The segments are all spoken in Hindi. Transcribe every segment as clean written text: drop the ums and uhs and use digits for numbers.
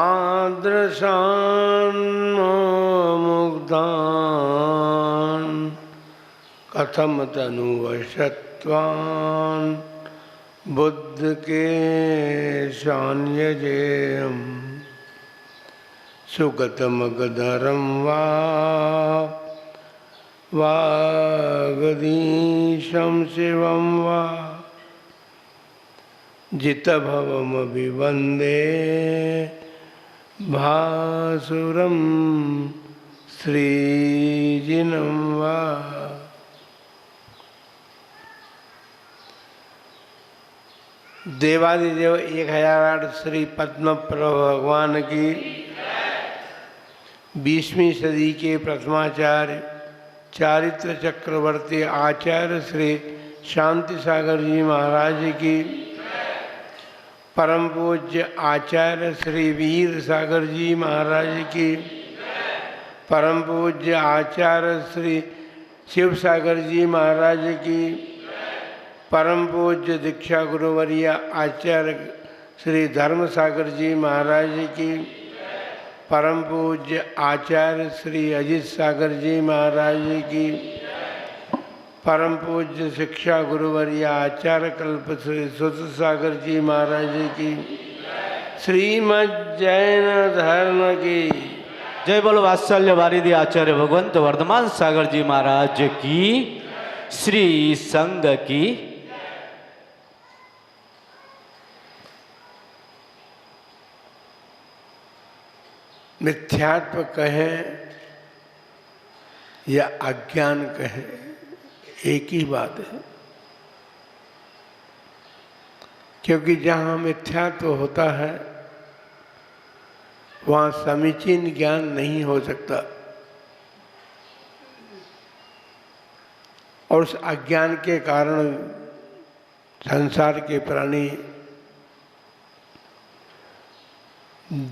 तादृशान् मुग्धान् कथम तनुवशत्वान् बुद्ध के शान्यजेयम् सुगतमगधरं वागधीशं शिवं वा जितभवमभिवन्दे भासुरं श्रीजिनं वा। देवादिदेव 1008 श्री पद्म प्रभु भगवान की 20वीं सदी के प्रथमाचार्य चारित्र चक्रवर्ती आचार्य श्री शांति सागर जी महाराज की, परम पूज्य आचार्य श्री वीर सागर जी महाराज की, परम पूज्य आचार्य श्री शिव सागर जी महाराज की, परम पूज्य दीक्षा गुरुवर्य आचार्य श्री धर्म सागर जी महाराज की, परम पूज्य आचार्य श्री अजित सागर जी महाराज की, परम पूज्य शिक्षा गुरुवर्य आचार्य कल्प श्री सुत सागर जी महाराज की, श्रीमद् जैन धर्म की जय बोलो। वात्सल्य वारिधि आचार्य भगवंत वर्धमान सागर जी महाराज की, श्री संघ की। मिथ्यात्व कहें या अज्ञान कहें, एक ही बात है, क्योंकि जहाँ मिथ्यात्व होता है वहाँ समीचीन ज्ञान नहीं हो सकता, और उस अज्ञान के कारण संसार के प्राणी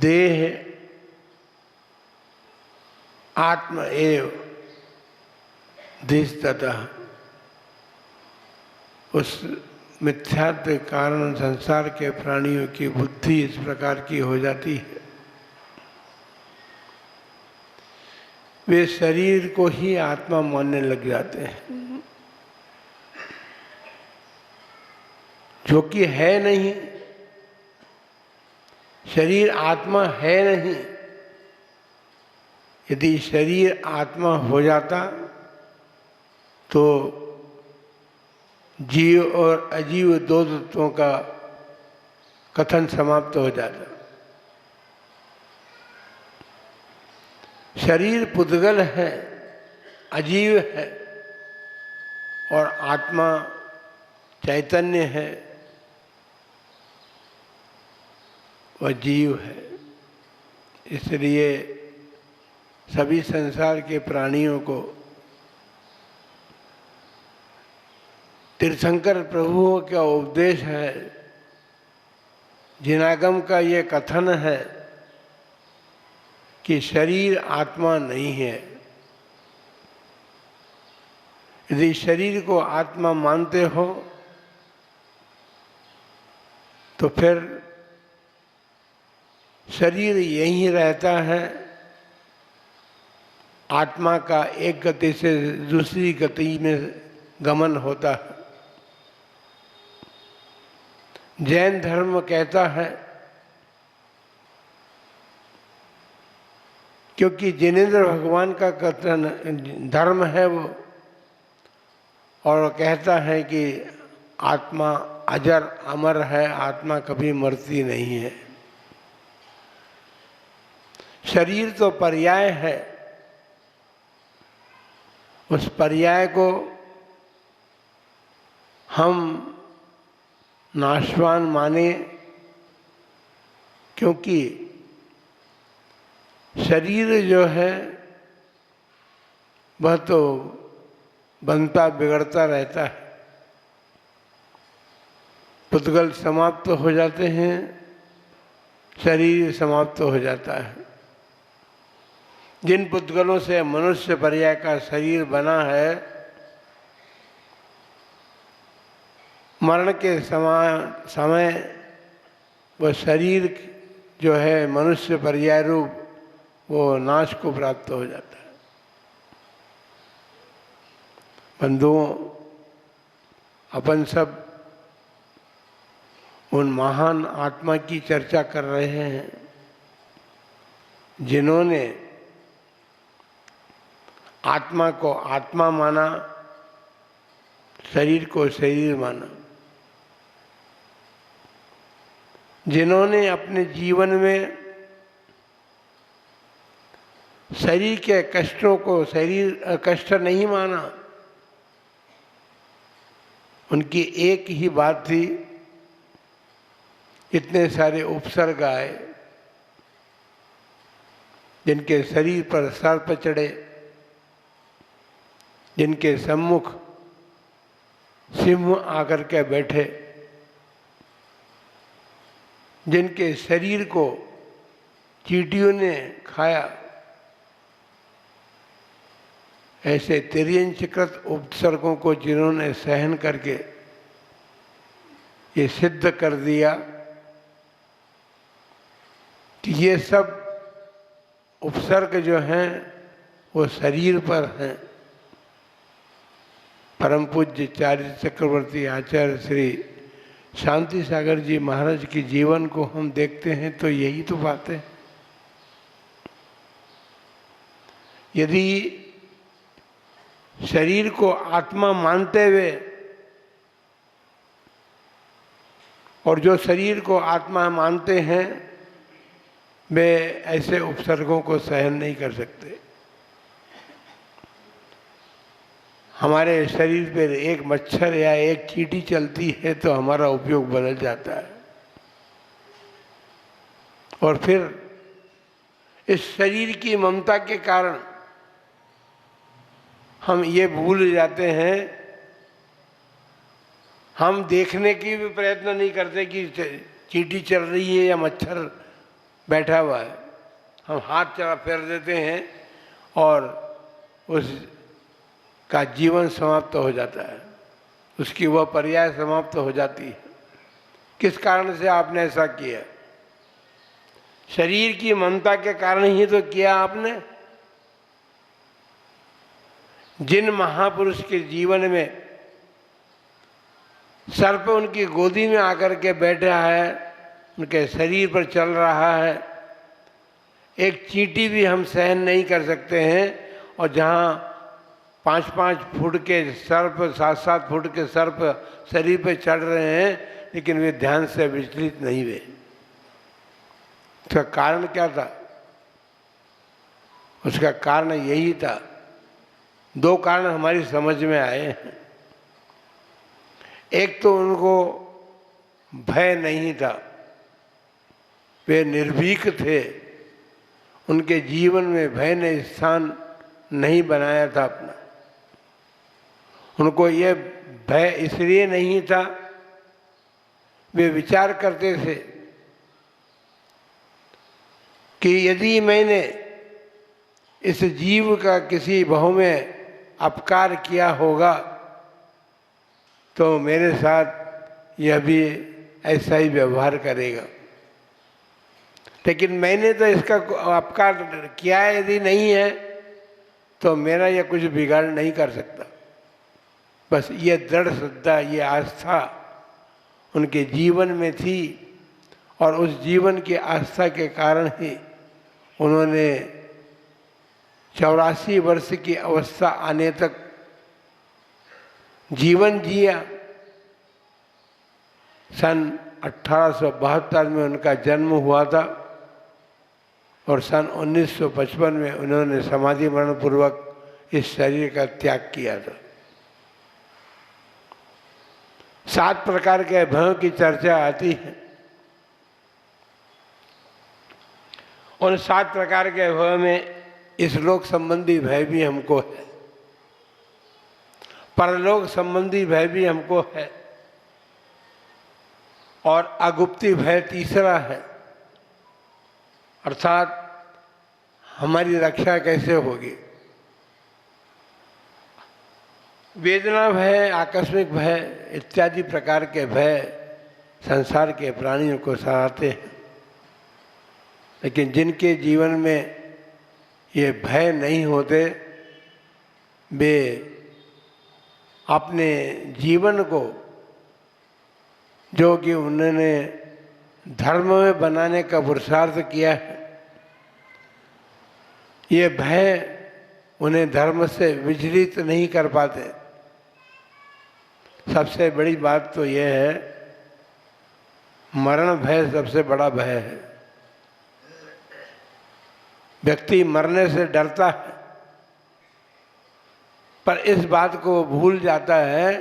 देह आत्म एव दिस्ततः, उस मिथ्यात्व के कारण संसार के प्राणियों की बुद्धि इस प्रकार की हो जाती है, वे शरीर को ही आत्मा मानने लग जाते हैं, जो कि है नहीं। शरीर आत्मा है नहीं। यदि शरीर आत्मा हो जाता तो जीव और अजीव दो तत्वों का कथन समाप्त हो जाता। शरीर पुद्गल है, अजीव है, और आत्मा चैतन्य है, वह जीव है। इसलिए सभी संसार के प्राणियों को तीर्थंकर प्रभुओं का उपदेश है, जिनागम का ये कथन है कि शरीर आत्मा नहीं है। यदि शरीर को आत्मा मानते हो तो फिर शरीर यहीं रहता है, आत्मा का एक गति से दूसरी गति में गमन होता है। जैन धर्म कहता है क्योंकि जिनेंद्र भगवान का कथन धर्म है वो, और कहता है कि आत्मा अजर अमर है, आत्मा कभी मरती नहीं है। शरीर तो पर्याय है, उस पर्याय को हम नाशवान माने, क्योंकि शरीर जो है वह तो बनता बिगड़ता रहता है। पुद्गल समाप्त हो जाते हैं, शरीर समाप्त हो जाता है। जिन पुद्गलों से मनुष्य पर्याय का शरीर बना है, मरण के समय वह शरीर जो है मनुष्य पर्याय रूप वो नाश को प्राप्त हो जाता है। बंधुओं, अपन सब उन महान आत्मा की चर्चा कर रहे हैं जिन्होंने आत्मा को आत्मा माना, शरीर को शरीर माना, जिन्होंने अपने जीवन में शरीर के कष्टों को शरीर कष्ट नहीं माना। उनकी एक ही बात थी, इतने सारे उपसर्ग आए, जिनके शरीर पर सर्प चढ़े, जिनके सम्मुख सिंह आकर के बैठे, जिनके शरीर को चींटियों ने खाया, ऐसे तिर्यंचकृत उपसर्गों को जिन्होंने सहन करके ये सिद्ध कर दिया कि ये सब उपसर्ग जो हैं वो शरीर पर हैं। परम पूज्य चार्य चक्रवर्ती आचार्य श्री शांति सागर जी महाराज के जीवन को हम देखते हैं तो यही तो बात है। यदि शरीर को आत्मा मानते हुए और जो शरीर को आत्मा मानते हैं वे ऐसे उपसर्गों को सहन नहीं कर सकते। हमारे शरीर पर एक मच्छर या एक चींटी चलती है तो हमारा उपयोग बदल जाता है, और फिर इस शरीर की ममता के कारण हम ये भूल जाते हैं, हम देखने की भी प्रयत्न नहीं करते कि चींटी चल रही है या मच्छर बैठा हुआ है। हम हाथ चला फेर देते हैं और उसका जीवन समाप्त हो जाता है, उसकी वह पर्याय समाप्त हो जाती है। किस कारण से आपने ऐसा किया? शरीर की ममता के कारण ही तो किया आपने। जिन महापुरुष के जीवन में सर्प उनकी गोदी में आकर के बैठा है, उनके शरीर पर चल रहा है, एक चींटी भी हम सहन नहीं कर सकते हैं। और जहाँ 5-5 फुट के सर्प, 7-7 फुट के सर्प शरीर पर चढ़ रहे हैं, लेकिन वे ध्यान से विचलित नहीं हुए। उसका कारण क्या था? उसका कारण यही था, 2 कारण हमारी समझ में आए हैं। एक तो उनको भय नहीं था, वे निर्भीक थे, उनके जीवन में भय ने स्थान नहीं बनाया था अपना। उनको ये भय इसलिए नहीं था, वे विचार करते थे कि यदि मैंने इस जीव का किसी भाव में अपकार किया होगा तो मेरे साथ यह भी ऐसा ही व्यवहार करेगा। लेकिन मैंने तो इसका अपकार किया यदि नहीं है तो मेरा यह कुछ बिगाड़ नहीं कर सकता। बस ये दृढ़ श्रद्धा, ये आस्था उनके जीवन में थी, और उस जीवन की आस्था के कारण ही उन्होंने 84 वर्ष की अवस्था आने तक जीवन जिया। सन 1872 में उनका जन्म हुआ था और सन 1955 में उन्होंने समाधि मरण पूर्वक इस शरीर का त्याग किया था। 7 प्रकार के भयों की चर्चा आती है। उन 7 प्रकार के भयों में इस लोक संबंधी भय भी हमको है, परलोक संबंधी भय भी हमको है, और अगुप्ती भय तीसरा है। अर्थात हमारी रक्षा कैसे होगी। वेदना भय, आकस्मिक भय इत्यादि प्रकार के भय संसार के प्राणियों को सताते हैं। लेकिन जिनके जीवन में ये भय नहीं होते, वे अपने जीवन को जो कि उन्होंने धर्म में बनाने का पुरुषार्थ किया है, ये भय उन्हें धर्म से विचलित नहीं कर पाते। सबसे बड़ी बात तो यह है, मरण भय सबसे बड़ा भय है। व्यक्ति मरने से डरता है, पर इस बात को भूल जाता है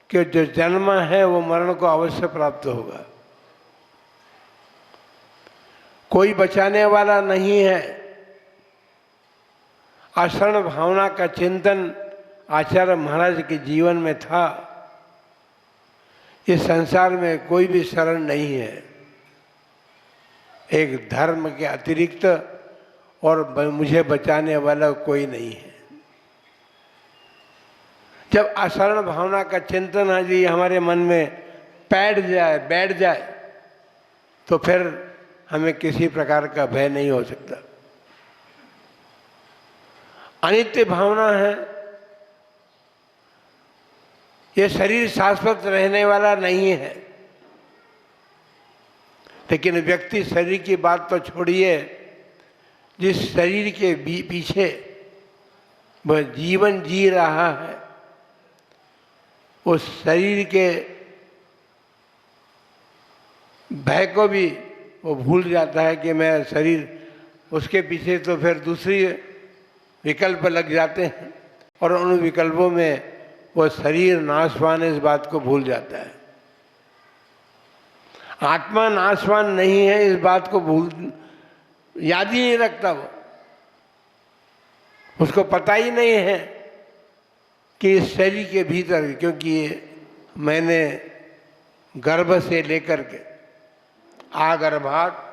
कि जो जन्मा है वो मरण को अवश्य प्राप्त होगा। कोई बचाने वाला नहीं है। अशरण भावना का चिंतन आचार्य महाराज के जीवन में था। इस संसार में कोई भी शरण नहीं है, एक धर्म के अतिरिक्त, और मुझे बचाने वाला कोई नहीं है। जब अशरण भावना का चिंतन आज हमारे मन में बैठ जाए तो फिर हमें किसी प्रकार का भय नहीं हो सकता। अनित्य भावना है, ये शरीर शाश्वत रहने वाला नहीं है। लेकिन व्यक्ति शरीर की बात तो छोड़िए, जिस शरीर के पीछे वह जीवन जी रहा है, उस शरीर के भय को भी वो भूल जाता है कि मैं शरीर, उसके पीछे तो फिर दूसरी विकल्प लग जाते हैं, और उन विकल्पों में वो शरीर नाशवान है, इस बात को भूल जाता है। आत्मा नाशवान नहीं है, इस बात को याद ही नहीं रखता वो। उसको पता ही नहीं है कि इस शरीर के भीतर, क्योंकि मैंने गर्भ से लेकर के आगर्भात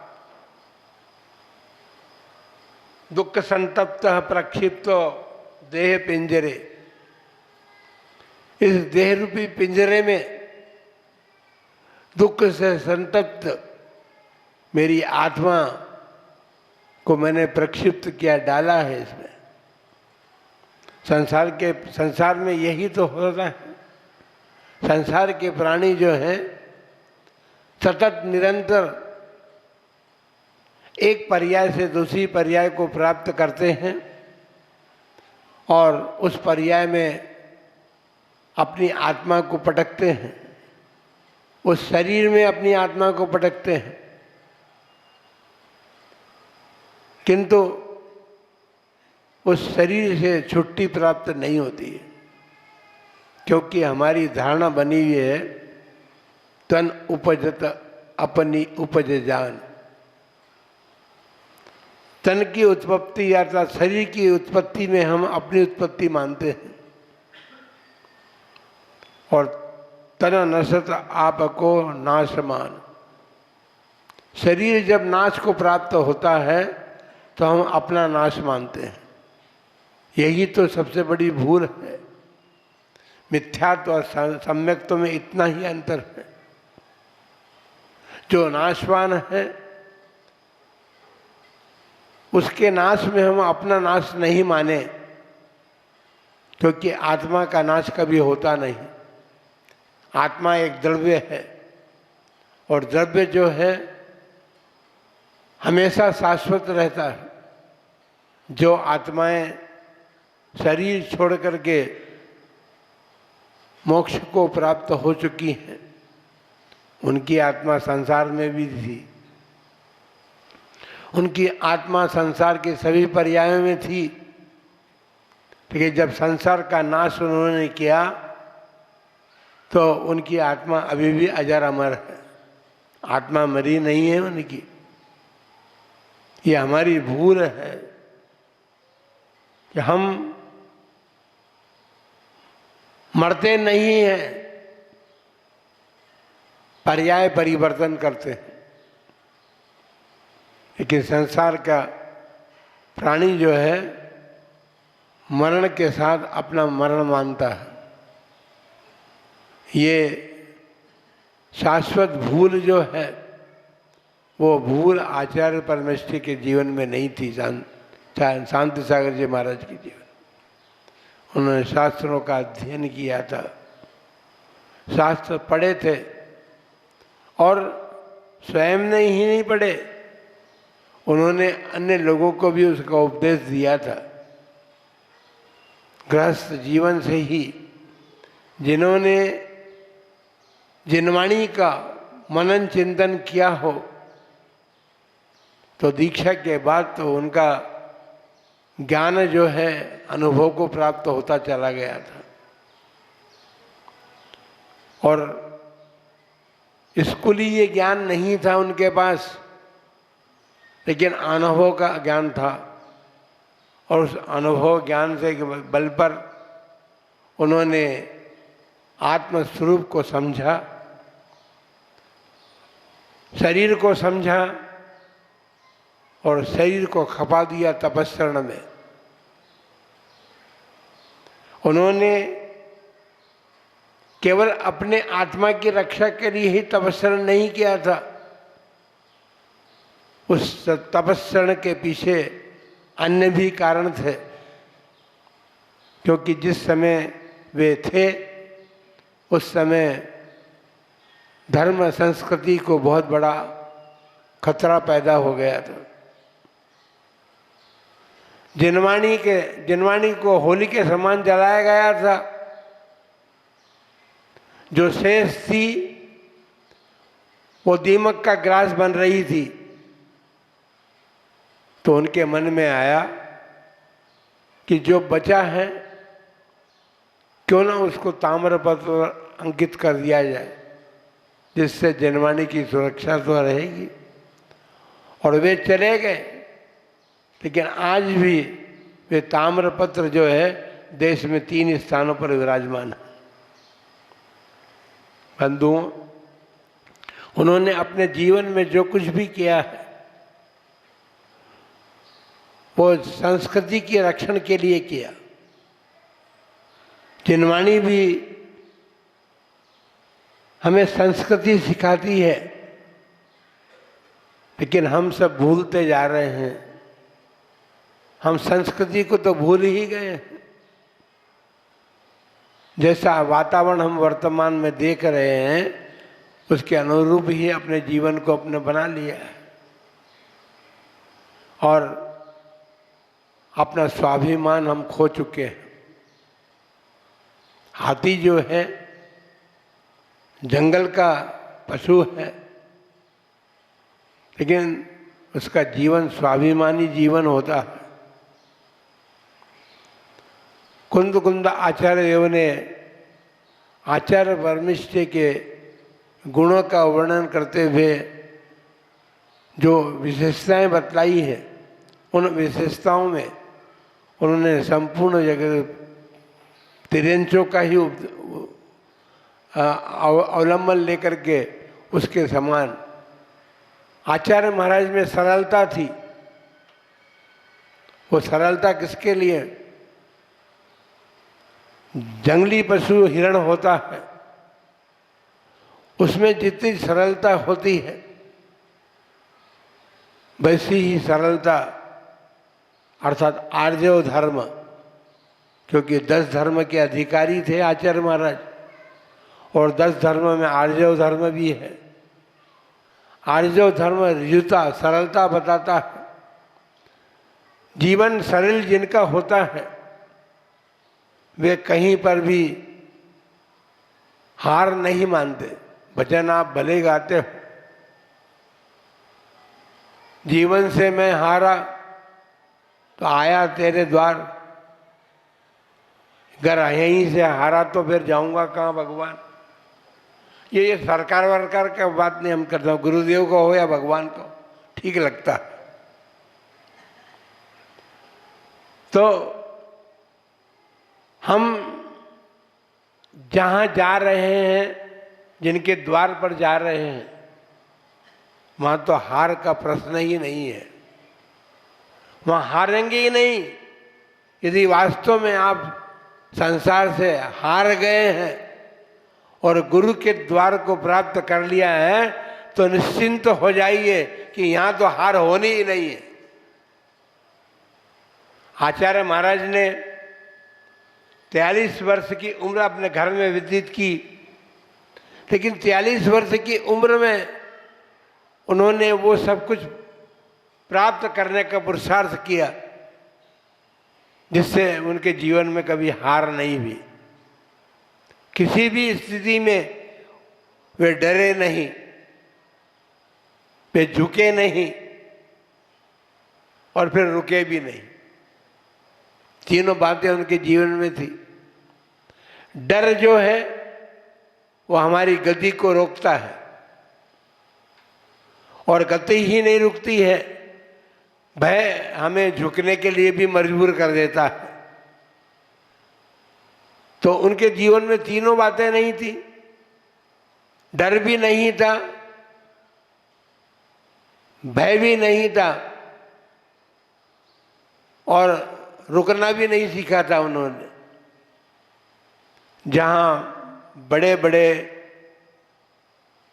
दुख संतप्त प्रक्षिप्त देह पिंजरे, इस देह रूपी पिंजरे में दुख से संतप्त मेरी आत्मा को मैंने प्रक्षिप्त किया, डाला है इसमें। संसार में यही तो होता है। संसार के प्राणी जो हैं सतत निरंतर एक पर्याय से दूसरी पर्याय को प्राप्त करते हैं, और उस पर्याय में अपनी आत्मा को पटकते हैं, उस शरीर में अपनी आत्मा को पटकते हैं। किंतु उस शरीर से छुट्टी प्राप्त नहीं होती है, क्योंकि हमारी धारणा बनी हुई है तन उपजत अपनी उपज जान। तन की उत्पत्ति अर्थात शरीर की उत्पत्ति में हम अपनी उत्पत्ति मानते हैं, और तन नशत आपको नाशमान। शरीर जब नाश को प्राप्त होता है तो हम अपना नाश मानते हैं। यही तो सबसे बड़ी भूल है। मिथ्यात्व और सम्यक्त्व में इतना ही अंतर है। जो नाशवान है उसके नाश में हम अपना नाश नहीं माने, क्योंकि आत्मा का नाश कभी होता नहीं। आत्मा एक द्रव्य है, और द्रव्य जो है हमेशा शाश्वत रहता है। जो आत्माएं शरीर छोड़ करके मोक्ष को प्राप्त हो चुकी हैं, उनकी आत्मा संसार में भी थी, उनकी आत्मा संसार के सभी पर्यायों में थी। लेकिन जब संसार का नाश उन्होंने किया तो उनकी आत्मा अभी भी अजर अमर है। आत्मा मरी नहीं है उनकी। ये हमारी भूल है कि हम मरते नहीं हैं, पर्याय परिवर्तन करते हैं। लेकिन संसार का प्राणी जो है मरण के साथ अपना मरण मानता है। ये शाश्वत भूल जो है वो भूल आचार्य परमेष्ठी के जीवन में नहीं थी। शांति सागर जी महाराज के जीवन, उन्होंने शास्त्रों का अध्ययन किया था, शास्त्र पढ़े थे, और स्वयं ने ही नहीं पढ़े, उन्होंने अन्य लोगों को भी उसका उपदेश दिया था। गृहस्थ जीवन से ही जिन्होंने जिनवाणी का मनन चिंतन किया हो, तो दीक्षा के बाद तो उनका ज्ञान जो है अनुभव को प्राप्त होता चला गया था। और स्कूली ये ज्ञान नहीं था उनके पास, लेकिन अनुभव का ज्ञान था, और उस अनुभव ज्ञान से बल पर उन्होंने आत्मस्वरूप को समझा, शरीर को समझा, और शरीर को खपा दिया तपस्सरण में। उन्होंने केवल अपने आत्मा की रक्षा के लिए ही तपस्सरण नहीं किया था, उस तपस्सरण के पीछे अन्य भी कारण थे। क्योंकि जिस समय वे थे उस समय धर्म संस्कृति को बहुत बड़ा खतरा पैदा हो गया था। जिनवाणी को होली के समान जलाया गया था। जो शेष थी वो दीमक का ग्रास बन रही थी। तो उनके मन में आया कि जो बचा है क्यों ना उसको ताम्रपत्र अंकित कर दिया जाए, जिससे जिनवाणी की सुरक्षा तो रहेगी। और वे चले गए, लेकिन आज भी वे ताम्रपत्र जो है देश में 3 स्थानों पर विराजमान है। बंधुओं, उन्होंने अपने जीवन में जो कुछ भी किया है वो संस्कृति के रक्षण के लिए किया। जिनवाणी भी हमें संस्कृति सिखाती है, लेकिन हम सब भूलते जा रहे हैं। हम संस्कृति को तो भूल ही गए हैं। जैसा वातावरण हम वर्तमान में देख रहे हैं उसके अनुरूप ही अपने जीवन को अपने बना लिया है, और अपना स्वाभिमान हम खो चुके हैं। हाथी जो है जंगल का पशु है, लेकिन उसका जीवन स्वाभिमानी जीवन होता है। कुंद आचार्य देव ने आचार्य परमेष्ठी के गुणों का वर्णन करते हुए जो विशेषताएं बतलाई है, उन विशेषताओं में उन्होंने संपूर्ण जगह तिरंचों का ही अवलंबन लेकर के उसके समान। आचार्य महाराज में सरलता थी। वो सरलता किसके लिए? जंगली पशु हिरण होता है, उसमें जितनी सरलता होती है वैसी ही सरलता अर्थात आर्जव धर्म, क्योंकि 10 धर्म के अधिकारी थे आचार्य महाराज, और 10 धर्म में आर्जव धर्म भी है। आर्जव धर्म ऋजुता, सरलता बताता है। जीवन सरल जिनका होता है वे कहीं पर भी हार नहीं मानते। भजन आप भले गाते हो, जीवन से मैं हारा तो आया तेरे द्वार, अगर यहीं से हारा तो फिर जाऊंगा कहाँ भगवान। ये सरकार वरकार का बात नहीं हम करते, गुरुदेव को हो या भगवान को, ठीक लगता है। तो हम जहाँ जा रहे हैं, जिनके द्वार पर जा रहे हैं, वहाँ तो हार का प्रश्न ही नहीं है। वहाँ हारेंगे ही नहीं। यदि वास्तव में आप संसार से हार गए हैं और गुरु के द्वार को प्राप्त कर लिया है तो निश्चिंत हो जाइए कि यहाँ तो हार होनी ही नहीं है। आचार्य महाराज ने 43 वर्ष की उम्र अपने घर में व्यतीत की, लेकिन 43 वर्ष की उम्र में उन्होंने वो सब कुछ प्राप्त करने का पुरुषार्थ किया जिससे उनके जीवन में कभी हार नहीं हुई। किसी भी स्थिति में वे डरे नहीं, वे झुके नहीं और फिर रुके भी नहीं। तीनों बातें उनके जीवन में थी। डर जो है वो हमारी गति को रोकता है और गति ही नहीं रुकती है, भय हमें झुकने के लिए भी मजबूर कर देता है। तो उनके जीवन में तीनों बातें नहीं थी। डर भी नहीं था, भय भी नहीं था और रुकना भी नहीं सीखा था उन्होंने। जहाँ बड़े बड़े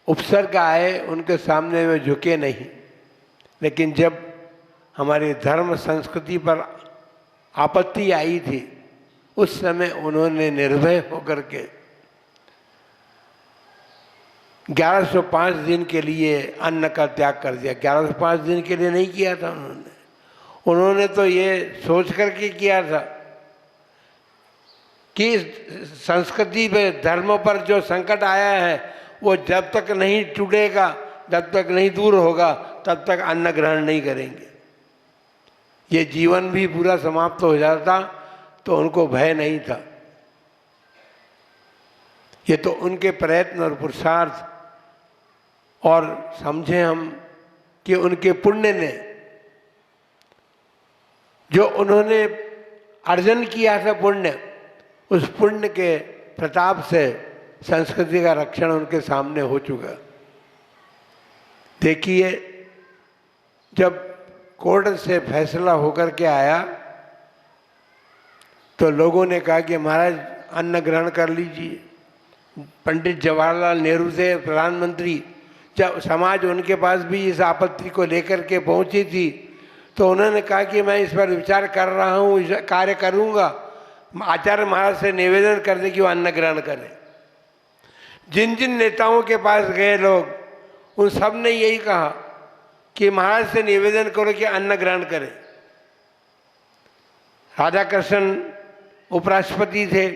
उपसर्ग आए उनके सामने वे झुके नहीं, लेकिन जब हमारी धर्म संस्कृति पर आपत्ति आई थी उस समय उन्होंने निर्भय होकर के 1105 दिन के लिए अन्न का त्याग कर दिया। 1105 दिन के लिए नहीं किया था उन्होंने तो ये सोच करके किया था कि संस्कृति पे धर्म पर जो संकट आया है वो जब तक नहीं टूटेगा, जब तक नहीं दूर होगा, तब तक अन्न ग्रहण नहीं करेंगे। ये जीवन भी पूरा समाप्त हो जाता तो उनको भय नहीं था। ये तो उनके प्रयत्न और पुरुषार्थ और समझें हम कि उनके पुण्य ने, जो उन्होंने अर्जन किया था पुण्य, उस पुण्य के प्रताप से संस्कृति का रक्षण उनके सामने हो चुका। देखिए, जब कोर्ट से फैसला होकर के आया तो लोगों ने कहा कि महाराज अन्न ग्रहण कर लीजिए। पंडित जवाहरलाल नेहरू थे प्रधानमंत्री, जब समाज उनके पास भी इस आपत्ति को लेकर के पहुंची थी तो उन्होंने कहा कि मैं इस पर विचार कर रहा हूँ, इस कार्य करूँगा। आचार्य महाराज से निवेदन कर दे कि वो अन्न ग्रहण करें। जिन जिन नेताओं के पास गए लोग उन सब ने यही कहा कि महाराज से निवेदन करो कि अन्न ग्रहण करें। राधा कृष्ण उपराष्ट्रपति थे,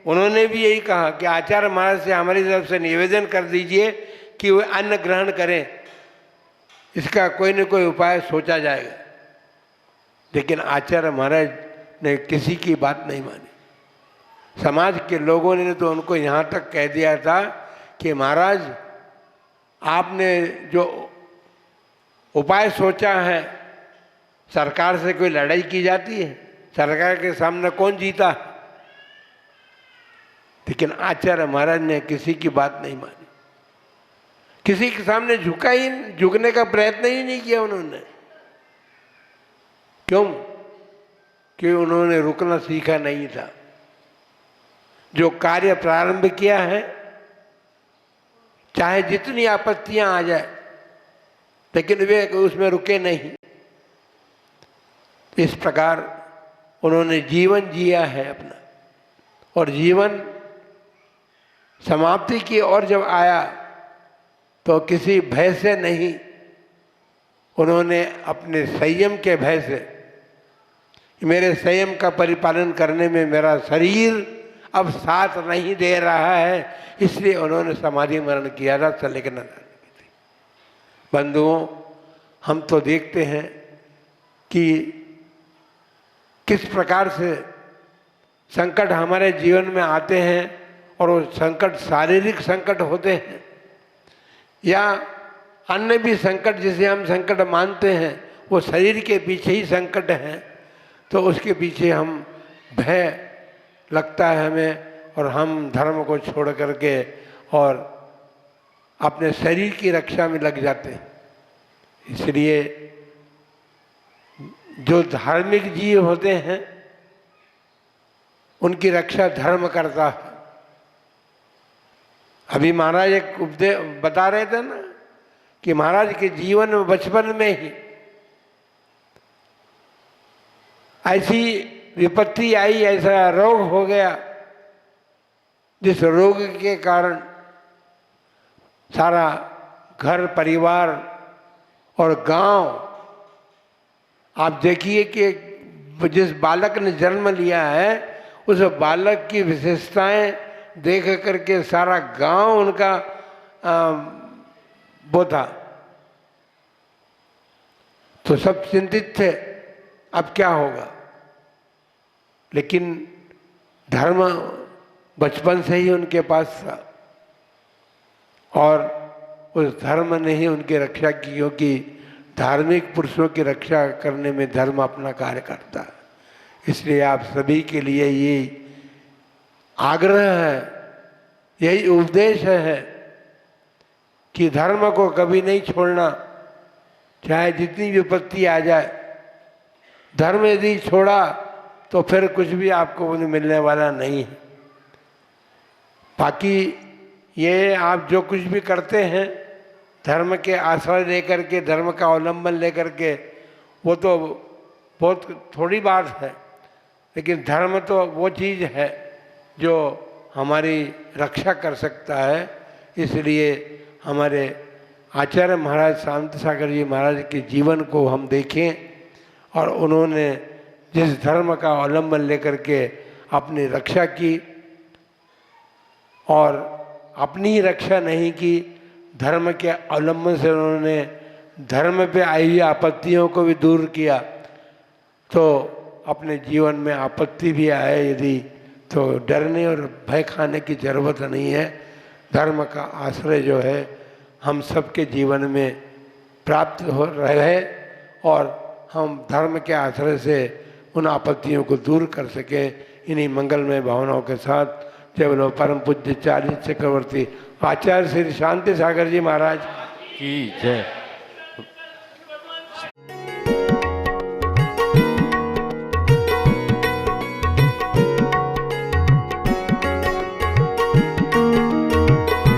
उन्होंने भी यही कहा कि आचार्य महाराज से हमारी तरफ से निवेदन कर दीजिए कि वे अन्न ग्रहण करें, इसका कोई न कोई उपाय सोचा जाएगा। लेकिन आचार्य महाराज ने किसी की बात नहीं मानी। समाज के लोगों ने तो उनको यहाँ तक कह दिया था कि महाराज आपने जो उपाय सोचा है, सरकार से कोई लड़ाई की जाती है? सरकार के सामने कौन जीता? लेकिन आचार्य महाराज ने किसी की बात नहीं मानी, किसी के सामने झुकने का प्रयत्न ही नहीं किया उन्होंने। क्यों? कि उन्होंने रुकना सीखा नहीं था। जो कार्य प्रारंभ किया है, चाहे जितनी आपत्तियां आ जाए, लेकिन वे उसमें रुके नहीं। इस प्रकार उन्होंने जीवन जिया है अपना, और जीवन समाप्ति की ओर जब आया तो किसी भय से नहीं, उन्होंने अपने संयम के भय से, मेरे संयम का परिपालन करने में मेरा शरीर अब साथ नहीं दे रहा है, इसलिए उन्होंने समाधि मरण किया था। सलेकना बंधुओं, हम तो देखते हैं कि किस प्रकार से संकट हमारे जीवन में आते हैं, और वो संकट शारीरिक संकट होते हैं या अन्य भी संकट जिसे हम संकट मानते हैं, वो शरीर के पीछे ही संकट है। तो उसके पीछे हम भय लगता है हमें, और हम धर्म को छोड़ करके और अपने शरीर की रक्षा में लग जाते हैं। इसलिए जो धार्मिक जीव होते हैं उनकी रक्षा धर्म करता है। अभी महाराज एक उपदेश बता रहे थे ना कि महाराज के जीवन में बचपन में ही ऐसी विपत्ति आई, ऐसा रोग हो गया, जिस रोग के कारण सारा घर परिवार और गांव, आप देखिए कि जिस बालक ने जन्म लिया है उस बालक की विशेषताएं देख करके सारा गांव उनका वो था, तो सब चिंतित थे अब क्या होगा। लेकिन धर्म बचपन से ही उनके पास था और उस धर्म ने ही उनकी रक्षा की, क्योंकि धार्मिक पुरुषों की रक्षा करने में धर्म अपना कार्य करता है। इसलिए आप सभी के लिए ये आग्रह है, यही उपदेश है कि धर्म को कभी नहीं छोड़ना, चाहे जितनी विपत्ति आ जाए। धर्म यदि छोड़ा तो फिर कुछ भी आपको मिलने वाला नहीं है। बाकी ये आप जो कुछ भी करते हैं धर्म के आश्रय लेकर के, धर्म का अवलंबन लेकर के, वो तो बहुत थोड़ी बात है, लेकिन धर्म तो वो चीज़ है जो हमारी रक्षा कर सकता है। इसलिए हमारे आचार्य महाराज शांति सागर जी महाराज के जीवन को हम देखें और उन्होंने जिस धर्म का अवलंबन लेकर के अपनी रक्षा की, और अपनी ही रक्षा नहीं की, धर्म के अवलंबन से उन्होंने धर्म पे आई हुई आपत्तियों को भी दूर किया। तो अपने जीवन में आपत्ति भी आए यदि, तो डरने और भय खाने की जरूरत नहीं है। धर्म का आश्रय जो है हम सबके जीवन में प्राप्त हो रहे और हम धर्म के आश्रय से उन आपत्तियों को दूर कर सके। इन्हीं मंगलमय भावनाओं के साथ जय बोलो परम पूज्य 40 चक्रवर्ती आचार्य श्री शांति सागर जी महाराज की जय।